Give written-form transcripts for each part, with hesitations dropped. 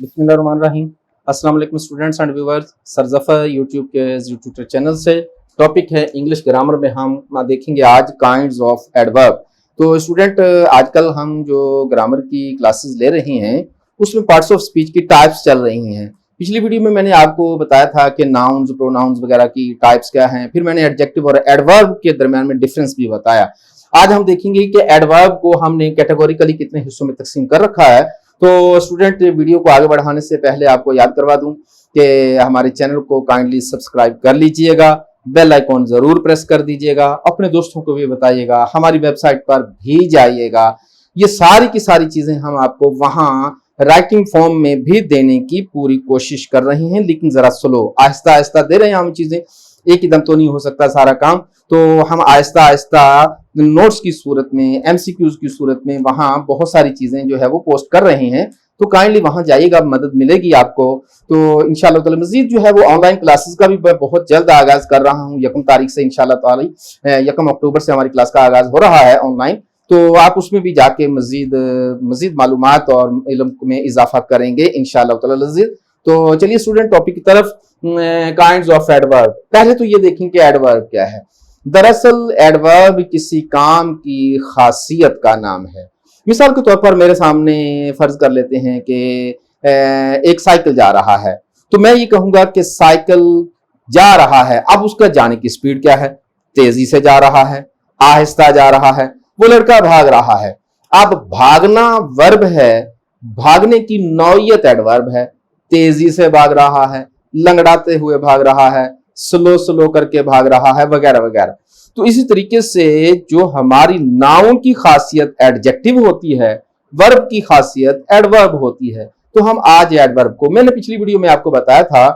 बिस्मिल्लाहिर्रहमानिर्रहीम। अस्सलाम वालेकुम students and viewers. Sir Zafar YouTube के यूट्यूब चैनल से टॉपिक है इंग्लिश ग्रामर में हम देखेंगे आज काइंड्स ऑफ एडवर्ब। तो स्टूडेंट आजकल हम जो ग्रामर की क्लासेस ले रहे हैं उसमें पार्ट्स ऑफ स्पीच की टाइप्स चल रही हैं। पिछली वीडियो में मैंने आपको बताया था कि नाउन्स प्रोनाउंस वगैरह की टाइप्स क्या हैं, फिर मैंने एडजेक्टिव और एडवर्ब के दरमियान में डिफरेंस भी बताया। आज हम देखेंगे कि एडवर्ब को हमने कैटेगोरिकली कितने हिस्सों में तकसीम कर रखा है। तो स्टूडेंट वीडियो को आगे बढ़ाने से पहले आपको याद करवा दूं कि हमारे चैनल को काइंडली सब्सक्राइब कर लीजिएगा, बेल आइकॉन जरूर प्रेस कर दीजिएगा, अपने दोस्तों को भी बताइएगा, हमारी वेबसाइट पर भी जाइएगा। ये सारी की सारी चीजें हम आपको वहां राइटिंग फॉर्म में भी देने की पूरी कोशिश कर रहे हैं, लेकिन जरा स्लो आहिस्ता आहिस्ता दे रहे हैं हम चीजें, एक ही दम तो नहीं हो सकता सारा काम। तो हम आहिस्ता आहिस्ता नोट्स की सूरत में, एमसीक्यूज की सूरत में वहां बहुत सारी चीजें जो है वो पोस्ट कर रहे हैं। तो काइंडली वहां जाइएगा, मदद मिलेगी आपको। तो इंशाल्लाह ताला मजीद जो है वो ऑनलाइन क्लासेस का भी मैं बहुत जल्द आगाज कर रहा हूँ। 1 तारीख से इंशाल्लाह ताला 1 अक्टूबर से हमारी क्लास का आगाज हो रहा है ऑनलाइन। तो आप उसमें भी जाके मजीद मालूमात और इल्म में इजाफा करेंगे इंशाल्लाह ताला मजीद। तो चलिए स्टूडेंट टॉपिक की तरफ, काइंड्स ऑफ एडवर्ब। पहले तो ये देखें कि एडवर्ब क्या है। दरअसल एडवर्ब किसी काम की खासियत का नाम है। मिसाल के तौर पर मेरे सामने फर्ज कर लेते हैं कि एक साइकिल जा रहा है, तो मैं ये कहूंगा कि साइकिल जा रहा है। अब उसका जाने की स्पीड क्या है? तेजी से जा रहा है, आहिस्ता जा रहा है, वो लड़का भाग रहा है। अब भागना वर्ब है, भागने की नौयत एडवर्ब है। तेजी से भाग रहा है, लंगड़ाते हुए भाग रहा है, स्लो स्लो करके भाग रहा है, वगैरह वगैरह। तो इसी तरीके से जो हमारी नाउन की खासियत एडजेक्टिव होती है, वर्ब की खासियत एडवर्ब होती है। तो हम आज एडवर्ब को, मैंने पिछली वीडियो में आपको बताया था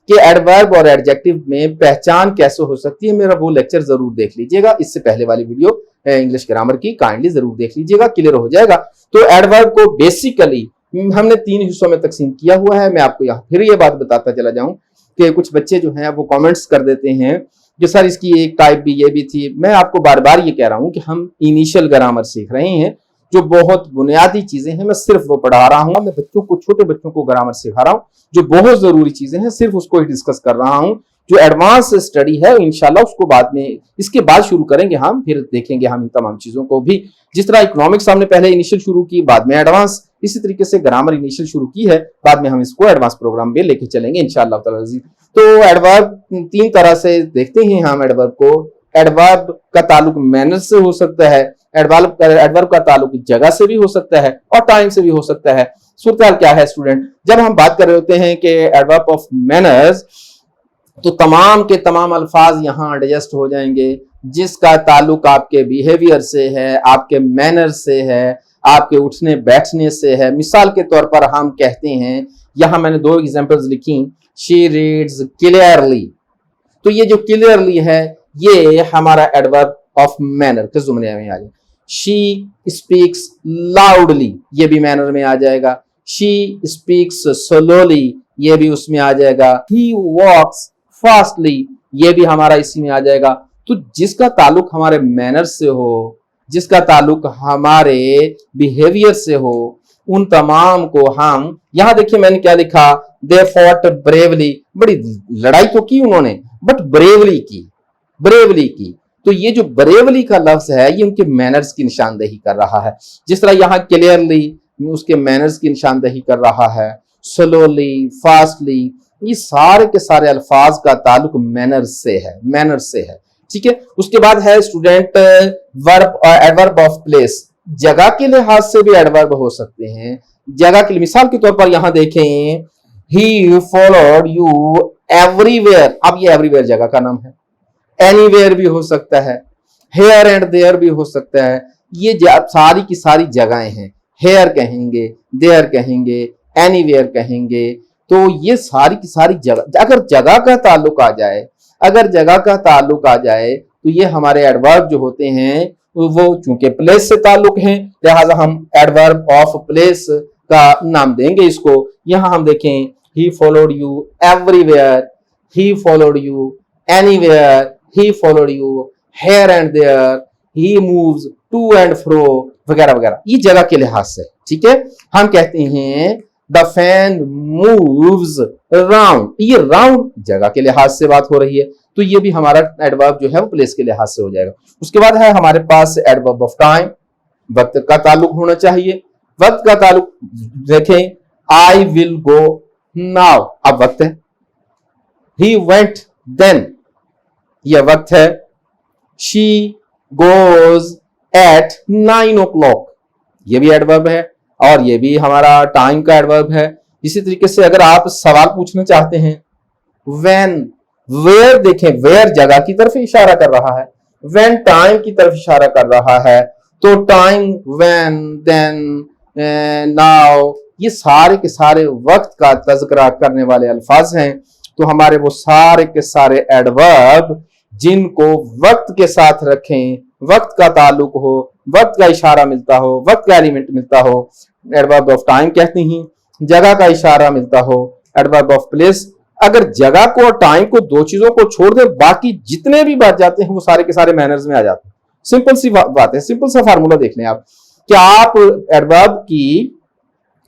कि एडवर्ब और एडजेक्टिव में पहचान कैसे हो सकती है, मेरा वो लेक्चर जरूर देख लीजिएगा। इससे पहले वाली वीडियो इंग्लिश ग्रामर की काइंडली जरूर देख लीजिएगा, क्लियर हो जाएगा। तो एडवर्ब को बेसिकली हमने 3 हिस्सों में तकसीम किया हुआ है। मैं आपको यहाँ फिर ये बात बताता चला जाऊं कि कुछ बच्चे जो हैं वो कमेंट्स कर देते हैं कि सर इसकी एक टाइप भी ये भी थी। मैं आपको बार बार ये कह रहा हूं कि हम इनिशियल ग्रामर सीख रहे हैं, जो बहुत बुनियादी चीजें हैं मैं सिर्फ वो पढ़ा रहा हूं। मैं बच्चों को, छोटे बच्चों को ग्रामर सिखा रहा हूं, जो बहुत जरूरी चीजें हैं सिर्फ उसको ही डिस्कस कर रहा हूं। जो एडवांस स्टडी है इंशाल्लाह उसको बाद में, इसके बाद शुरू करेंगे हम, फिर देखेंगे हम इन तमाम चीजों को भी। जिस तरह इकोनॉमिक्स हमने पहले इनिशियल शुरू की, बाद में एडवांस, इसी तरीके से ग्रामर इनिशियल शुरू की है, बाद में हम इसको एडवांस प्रोग्राम में लेके चलेंगे इंशाल्लाह ताला। तो एडवर्ब 3 तरह से देखते हैं हम एडवर्ब को। एडवर्ब का ताल्लुक मैनर से हो सकता है, एडवर्ब का ताल्लुक जगह से भी हो सकता है और टाइम से भी हो सकता है। सूरत क्या है स्टूडेंट, जब हम बात कर रहे होते हैं कि एडवर्ब ऑफ मैनर्स, तो तमाम के तमाम अल्फाज यहाँ एडजस्ट हो जाएंगे जिसका ताल्लुक आपके बिहेवियर से है, आपके मैनर से है, आपके उठने बैठने से है। मिसाल के तौर पर हम कहते हैं, यहां मैंने 2 एग्जांपल्स लिखी, शी रीड्स क्लियरली। तो ये जो क्लियरली है ये हमारा एडवर्ब ऑफ मैनर के जुमरे में आ जाएगा। शी स्पीक्स लाउडली, ये भी मैनर में आ जाएगा। शी स्पीक्स स्लोली, ये भी उसमें आ जाएगा। ही वॉक्स फास्टली, ये भी हमारा इसी में आ जाएगा। तो जिसका ताल्लुक हमारे मैनर से हो, जिसका ताल्लुक हमारे बिहेवियर से हो, उन तमाम को हम, यहां देखिए मैंने क्या लिखा, दे फॉट ब्रेवली, बड़ी लड़ाई तो की उन्होंने, बट ब्रेवली की, ब्रेवली की। तो ये जो ब्रेवली का लफ्ज है ये उनके मैनर्स की निशानदेही कर रहा है। जिस तरह यहाँ क्लियरली उसके मैनर्स की निशानदेही कर रहा है, स्लोली, फास्टली, ये सारे के सारे अल्फाज का ताल्लुक मैनर से है, मैनर से है। ठीक है, उसके बाद है स्टूडेंट वर्ब और एडवर्ब ऑफ प्लेस। जगह के लिहाज से भी एडवर्ब हो सकते हैं। जगह के लिए मिसाल के तौर पर यहां देखें, ही फॉलोड यू एवरीवेयर। अब ये एवरीवेयर जगह का नाम है, एनीवेयर भी हो सकता है, हेयर एंड देयर भी हो सकता है। ये सारी की सारी जगहें हैं। हेयर कहेंगे, देयर कहेंगे, एनीवेयर कहेंगे। तो ये सारी की सारी जगह, अगर जगह का ताल्लुक आ जाए, अगर जगह का ताल्लुक आ जाए तो ये हमारे एडवर्ब जो होते हैं वो चूंकि प्लेस से ताल्लुक हैं, लिहाजा हम एडवर्ब ऑफ प्लेस का नाम देंगे इसको। यहां हम देखें, he followed you everywhere, he followed you anywhere, he followed you here and there, he moves to and fro, वगैरह वगैरह। ये जगह के लिहाज से, ठीक है। हम कहते हैं द फैन मूव्स राउंड, ये राउंड जगह के लिहाज से बात हो रही है, तो ये भी हमारा एडवर्ब जो है वो प्लेस के लिहाज से हो जाएगा। उसके बाद है हमारे पास एडवर्ब ऑफ टाइम, वक्त का ताल्लुक होना चाहिए। वक्त का ताल्लुक देखें, आई विल गो नाउ, अब वक्त है। ही वेंट देन, यह वक्त है। शी गोज एट 9 o'clock, ये भी एडवर्ब है और ये भी हमारा टाइम का एडवर्ब है। इसी तरीके से अगर आप सवाल पूछना चाहते हैं, व्हेन, वेयर, देखें वेयर जगह की तरफ इशारा कर रहा है, व्हेन टाइम की तरफ इशारा कर रहा है, तो टाइम, व्हेन, देन, नाउ, ये सारे के सारे वक्त का तज़किरा करने वाले अल्फाज हैं। तो हमारे वो सारे के सारे एडवर्ब जिनको वक्त के साथ रखें, वक्त का ताल्लुक हो, वक्त का इशारा मिलता हो, वक्त का एलिमेंट मिलता हो, एडवर्ब ऑफ टाइम कहते हैं। जगह का इशारा मिलता हो, एडवर्ब ऑफ प्लेस। अगर जगह को और टाइम को, दो चीजों को छोड़ दे, बाकी जितने भी बात जाते हैं वो सारे के सारे मैनर्स में आ जाते हैं। सिंपल सी बात है, सिंपल सा फार्मूला देख लें आप, क्या आप एडवर्ब की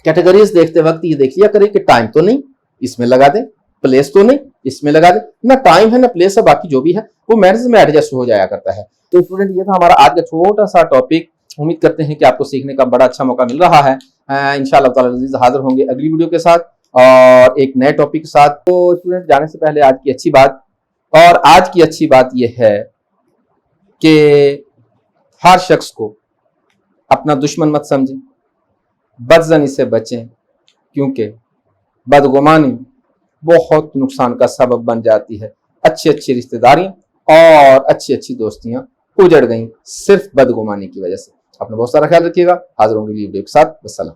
कैटेगरीज देखते वक्त ये देख लिया करें कि टाइम तो नहीं, इसमें लगा दें, प्लेस तो नहीं, इसमें लगा दें, ना टाइम है ना प्लेस है, बाकी जो भी है वो मैनर्स में एडजस्ट हो जाया करता है। तो स्टूडेंट ये था हमारा आज का छोटा सा टॉपिक। उम्मीद करते हैं कि आपको सीखने का बड़ा अच्छा मौका मिल रहा है। इंशाअल्लाह ताला अज़ीज़ हाजिर होंगे अगली वीडियो के साथ और एक नए टॉपिक के साथ। तो स्टूडेंट जाने से पहले आज की अच्छी बात, और आज की अच्छी बात यह है कि हर शख्स को अपना दुश्मन मत समझें, बदज़नी से बचें, क्योंकि बदगुमानी बहुत नुकसान का सबब बन जाती है। अच्छी अच्छी रिश्तेदारियां और अच्छी अच्छी दोस्तियां उजड़ गई सिर्फ बदगुमानी की वजह से। अपना बहुत सारा ख्याल रखिएगा। हाजिर होंगे वीडियो के साथ। वस्सलाम।